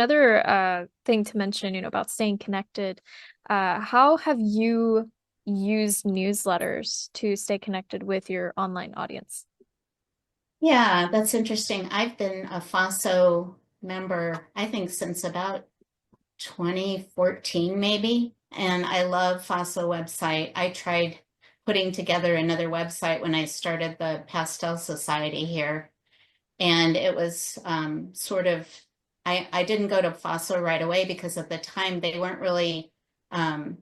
another thing to mention, about staying connected, how have you used newsletters to stay connected with your online audience? Yeah, that's interesting. I've been a FASO member, I think, since about 2014, maybe. And I love FASO website. I tried putting together another website when I started the Pastel Society here. And it was I didn't go to FASO right away because at the time um,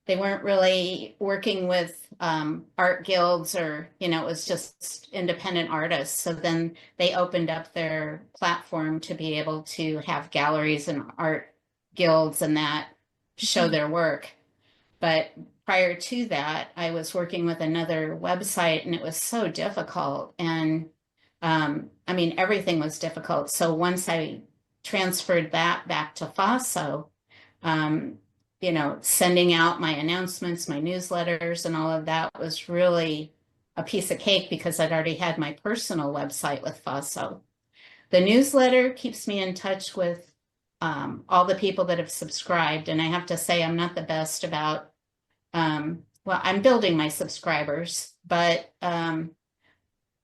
they weren't really working with art guilds or, it was just independent artists. So then they opened up their platform to be able to have galleries and art guilds and that show Mhm. their work. But prior to that, I was working with another website and it was so difficult. And I mean, everything was difficult. So once I transferred that back to FASO, um, sending out my announcements, my newsletters, and all of that was really a piece of cake because I'd already had my personal website with FASO. The newsletter keeps me in touch with all the people that have subscribed. And I have to say, I'm not the best about, well, I'm building my subscribers, but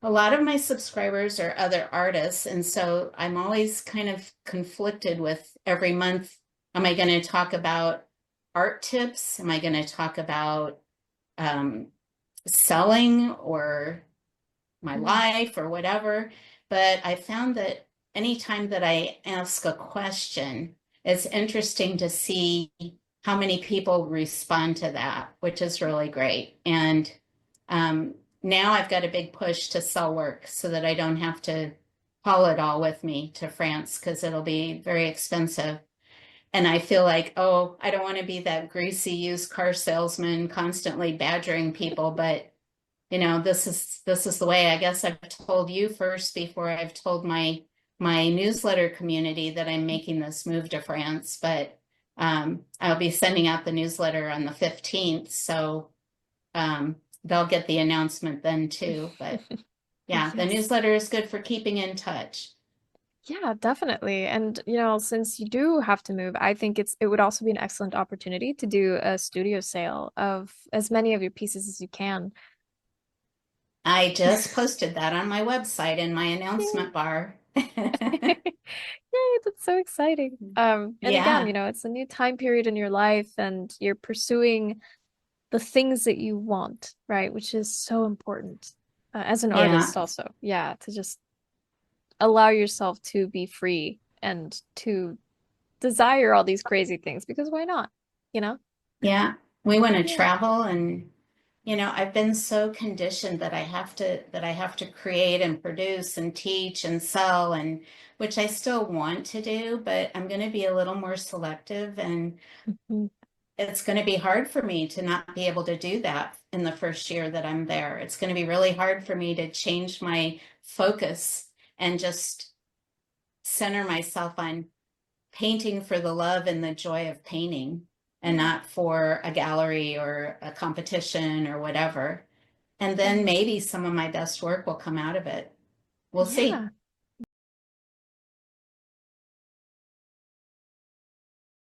a lot of my subscribers are other artists. And so I'm always kind of conflicted with every month. Am I going to talk about art tips? Am I going to talk about um, selling or my Mhm. life or whatever? But I found that anytime that I ask a question, it's interesting to see how many people respond to that, which is really great. And um, now I've got a big push to sell work so that I don't have to haul it all with me to France because it'll be very expensive. And I feel like, oh, I don't want to be that greasy used car salesman constantly badgering people, but this is the way. I guess I've told you first before I've told my newsletter community that I'm making this move to France, but I'll be sending out the newsletter on the 15th, so um, they'll get the announcement then too. But yeah, the Yes. newsletter is good for keeping in touch. Yeah, definitely. And since you do have to move, I think it would also be an excellent opportunity to do a studio sale of as many of your pieces as you can. I just posted that on my website in my Yay. announcement bar. Yay, that's so exciting. And again, Yeah, it's a new time period in your life and you're pursuing the things that you want, right? Which is so important as an yeah, artist also. Yeah, to just allow yourself to be free and to desire all these crazy things because why not? You know? yeah. We want to Yeah. travel and I've been so conditioned that I have to create and produce and teach and sell and which I still want to do, but I'm going to be a little more selective and Mhm. it's going to be hard for me to not be able to do that in the first year that I'm there. It's going to be really hard for me to change my focus and just center myself on painting for the love and the joy of painting and Yeah. not for a gallery or a competition or whatever. And then Mhm. maybe some of my best work will come out of it. We'll Yeah. see.